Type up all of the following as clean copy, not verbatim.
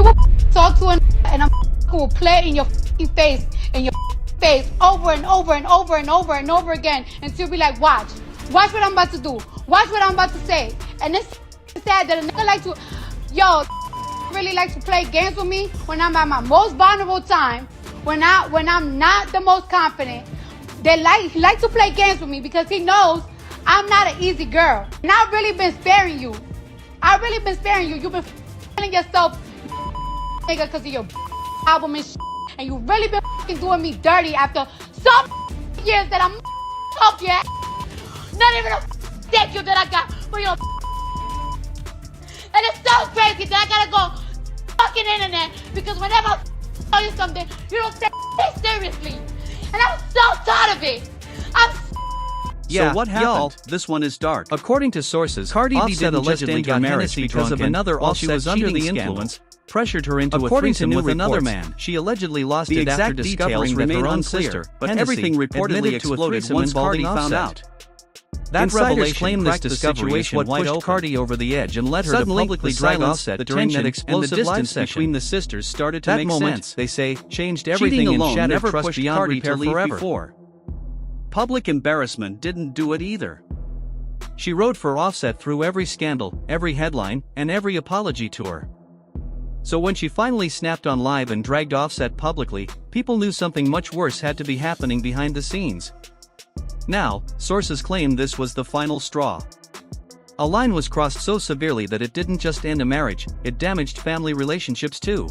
You will talk to a and a will play in your face over and over and over and over and over again until you be like, watch what I'm about to do, watch what I'm about to say. And it's sad that a nigga like to, really like to play games with me when I'm at my most vulnerable time, when I'm not the most confident. He like to play games with me because he knows I'm not an easy girl. And I've really been sparing you. You've been feeling yourself, nigga, because of your album and shit. And you really been doing me dirty after some years that I'm up yet. Not even a thank you that I got for your. And it's so crazy that I gotta go fucking internet because whenever I tell you something, you don't take it seriously. And I'm so tired of it. So what happened? Y'all, this one is dark. According to sources, Cardi B allegedly got Hennessy because of another while she was under the influence, pressured her into a threesome with another man. She allegedly lost it after discovering that her own sister, but everything reportedly exploded once Cardi found out. That revelation claimed this discovery is what pushed Cardi over the edge and led her to publicly drag Offset during that explosive live session between the sisters started to make sense. They say, changed everything and shattered trust beyond repair forever. Public embarrassment didn't do it either. She rode for Offset through every scandal, every headline, and every apology tour. So when she finally snapped on live and dragged Offset publicly, people knew something much worse had to be happening behind the scenes. Now, sources claim this was the final straw. A line was crossed so severely that it didn't just end a marriage, it damaged family relationships too.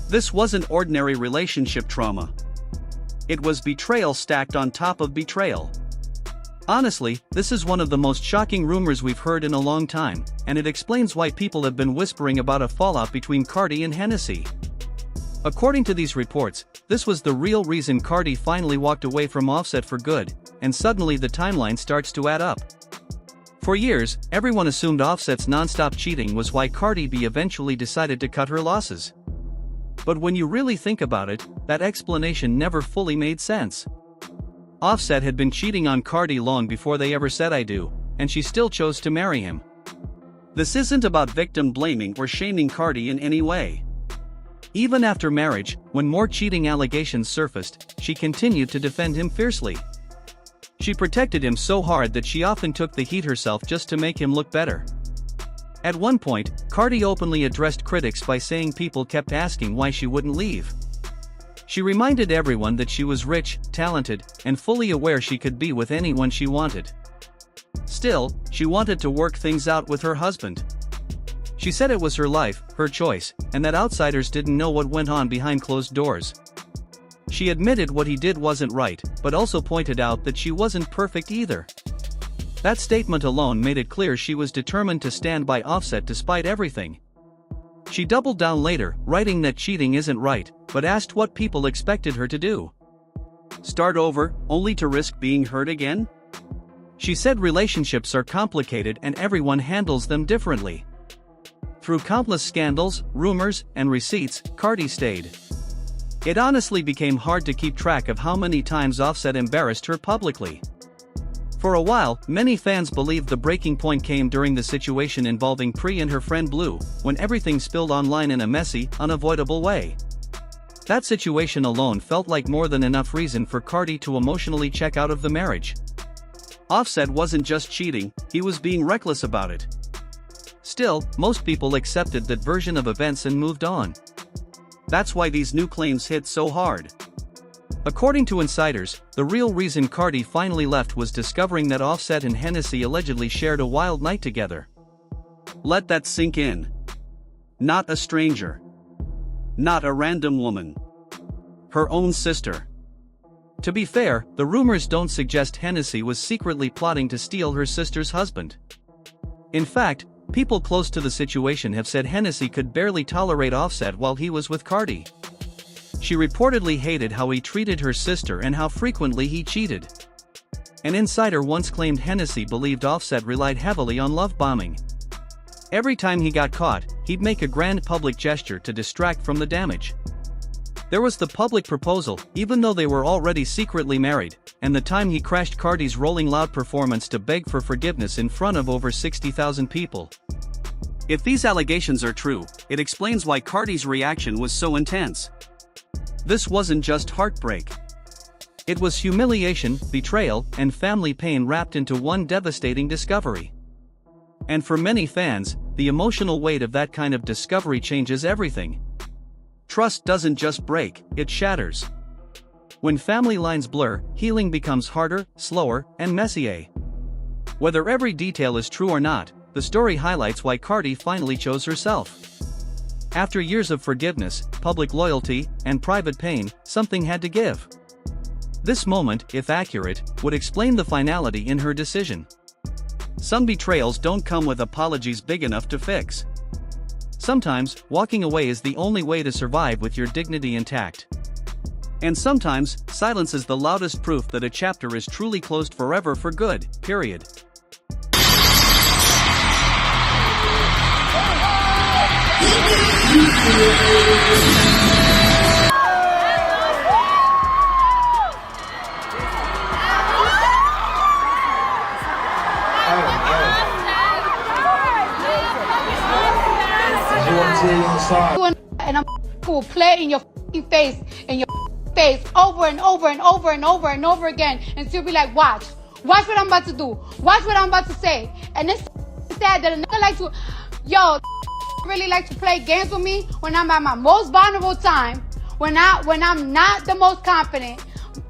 This wasn't ordinary relationship trauma. It was betrayal stacked on top of betrayal. Honestly, this is one of the most shocking rumors we've heard in a long time, and it explains why people have been whispering about a fallout between Cardi and Hennessy. According to these reports, this was the real reason Cardi finally walked away from Offset for good, and suddenly the timeline starts to add up. For years, everyone assumed Offset's non-stop cheating was why Cardi B eventually decided to cut her losses. But when you really think about it, that explanation never fully made sense. Offset had been cheating on Cardi long before they ever said I do, and she still chose to marry him. This isn't about victim blaming or shaming Cardi in any way. Even after marriage, when more cheating allegations surfaced, she continued to defend him fiercely. She protected him so hard that she often took the heat herself just to make him look better. At one point, Cardi openly addressed critics by saying people kept asking why she wouldn't leave. She reminded everyone that she was rich, talented, and fully aware she could be with anyone she wanted. Still, she wanted to work things out with her husband. She said it was her life, her choice, and that outsiders didn't know what went on behind closed doors. She admitted what he did wasn't right, but also pointed out that she wasn't perfect either. That statement alone made it clear she was determined to stand by Offset despite everything. She doubled down later, writing that cheating isn't right, but asked what people expected her to do. Start over, only to risk being hurt again? She said relationships are complicated and everyone handles them differently. Through countless scandals, rumors, and receipts, Cardi stayed. It honestly became hard to keep track of how many times Offset embarrassed her publicly. For a while, many fans believed the breaking point came during the situation involving Pri and her friend Blue, when everything spilled online in a messy, unavoidable way. That situation alone felt like more than enough reason for Cardi to emotionally check out of the marriage. Offset wasn't just cheating, he was being reckless about it. Still, most people accepted that version of events and moved on. That's why these new claims hit so hard. According to insiders, the real reason Cardi finally left was discovering that Offset and Hennessy allegedly shared a wild night together. Let that sink in. Not a stranger. Not a random woman. Her own sister. To be fair, the rumors don't suggest Hennessy was secretly plotting to steal her sister's husband. In fact, people close to the situation have said Hennessy could barely tolerate Offset while he was with Cardi. She reportedly hated how he treated her sister and how frequently he cheated. An insider once claimed Hennessy believed Offset relied heavily on love bombing. Every time he got caught, he'd make a grand public gesture to distract from the damage. There was the public proposal, even though they were already secretly married, and the time he crashed Cardi's Rolling Loud performance to beg for forgiveness in front of over 60,000 people. If these allegations are true, it explains why Cardi's reaction was so intense. This wasn't just heartbreak. It was humiliation, betrayal, and family pain wrapped into one devastating discovery. And for many fans, the emotional weight of that kind of discovery changes everything. Trust doesn't just break, it shatters. When family lines blur, healing becomes harder, slower, and messier. Whether every detail is true or not, the story highlights why Cardi finally chose herself. After years of forgiveness, public loyalty, and private pain, something had to give. This moment, if accurate, would explain the finality in her decision. Some betrayals don't come with apologies big enough to fix. Sometimes, walking away is the only way to survive with your dignity intact. And sometimes, silence is the loudest proof that a chapter is truly closed forever for good, period. And I'm will play in your face over and over and over and over and over again until be like, watch what I'm about to do, watch what I'm about to say. And it's sad that a nigga like to, really like to play games with me when I'm at my most vulnerable time, when I'm not the most confident.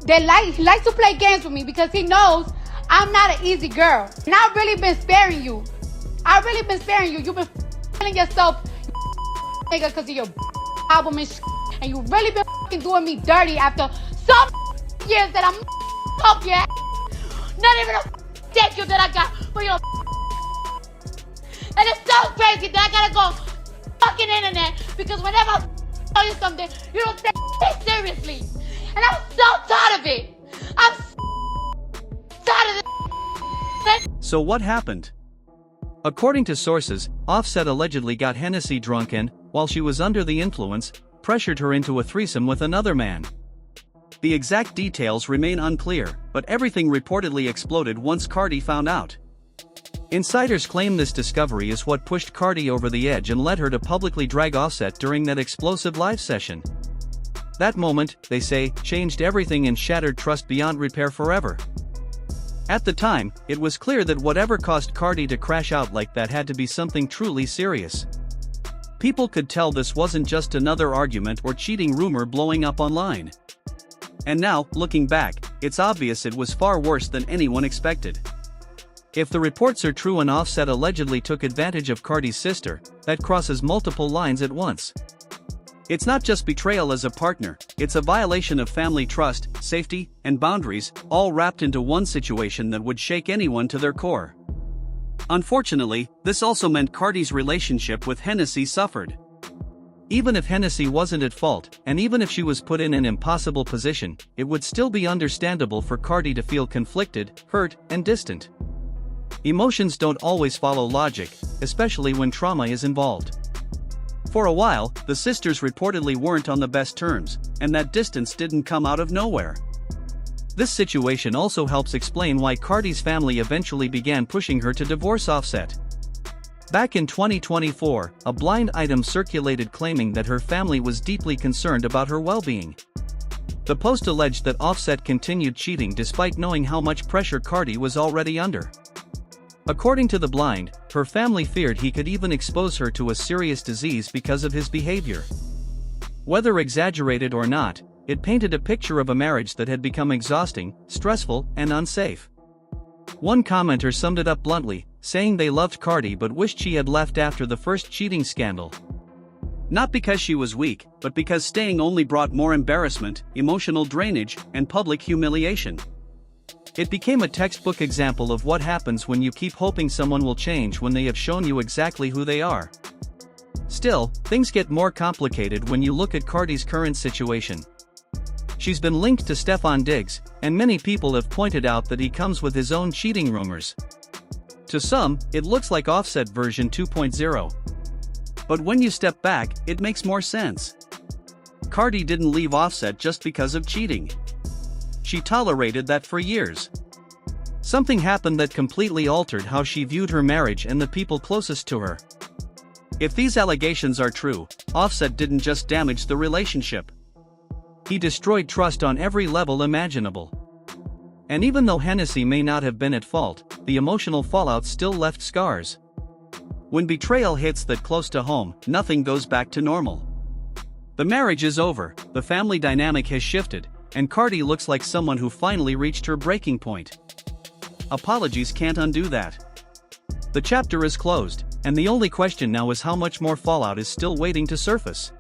He likes to play games with me because he knows I'm not an easy girl. And I've really been sparing you. You've been feeling yourself, nigga, because of your album and you really been doing me dirty after some years that I'm up your ass. Not even a thank you that I got for your. And it's so crazy that I gotta go fucking internet because whenever I tell you something, you don't take it seriously. And I'm so tired of it. I'm tired of this. So what happened? According to sources, Offset allegedly got Hennessy drunk and, while she was under the influence, pressured her into a threesome with another man. The exact details remain unclear, but everything reportedly exploded once Cardi found out. Insiders claim this discovery is what pushed Cardi over the edge and led her to publicly drag Offset during that explosive live session. That moment, they say, changed everything and shattered trust beyond repair forever. At the time, it was clear that whatever caused Cardi to crash out like that had to be something truly serious. People could tell this wasn't just another argument or cheating rumor blowing up online. And now, looking back, it's obvious it was far worse than anyone expected. If the reports are true and Offset allegedly took advantage of Cardi's sister, that crosses multiple lines at once. It's not just betrayal as a partner, it's a violation of family trust, safety, and boundaries, all wrapped into one situation that would shake anyone to their core. Unfortunately, this also meant Cardi's relationship with Hennessy suffered. Even if Hennessy wasn't at fault, and even if she was put in an impossible position, it would still be understandable for Cardi to feel conflicted, hurt, and distant. Emotions don't always follow logic, especially when trauma is involved. For a while, the sisters reportedly weren't on the best terms, and that distance didn't come out of nowhere. This situation also helps explain why Cardi's family eventually began pushing her to divorce Offset. Back in 2024, a blind item circulated claiming that her family was deeply concerned about her well-being. The post alleged that Offset continued cheating despite knowing how much pressure Cardi was already under. According to the blind, her family feared he could even expose her to a serious disease because of his behavior. Whether exaggerated or not, it painted a picture of a marriage that had become exhausting, stressful, and unsafe. One commenter summed it up bluntly, saying they loved Cardi but wished she had left after the first cheating scandal. Not because she was weak, but because staying only brought more embarrassment, emotional drainage, and public humiliation. It became a textbook example of what happens when you keep hoping someone will change when they have shown you exactly who they are. Still, things get more complicated when you look at Cardi's current situation. She's been linked to Stefon Diggs, and many people have pointed out that he comes with his own cheating rumors. To some, it looks like Offset version 2.0. But when you step back, it makes more sense. Cardi didn't leave Offset just because of cheating. She tolerated that for years. Something happened that completely altered how she viewed her marriage and the people closest to her. If these allegations are true, Offset didn't just damage the relationship. He destroyed trust on every level imaginable. And even though Hennessy may not have been at fault, the emotional fallout still left scars. When betrayal hits that close to home, nothing goes back to normal. The marriage is over, the family dynamic has shifted, and Cardi looks like someone who finally reached her breaking point. Apologies can't undo that. The chapter is closed, and the only question now is how much more fallout is still waiting to surface.